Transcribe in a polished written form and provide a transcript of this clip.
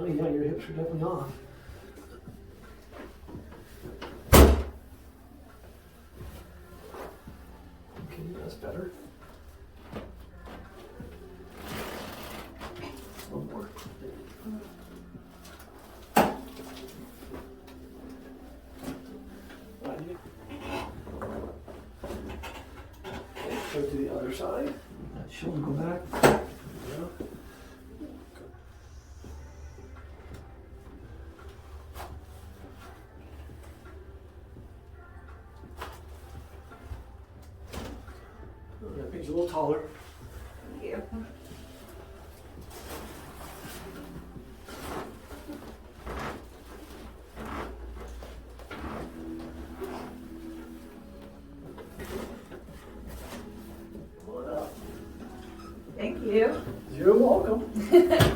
Oh yeah, your hips are definitely off. Okay, that's better. One more. Go to the other side. That shoulder go back. Yeah. That makes you a little taller. Thank you. Come on up. Thank you. You're welcome.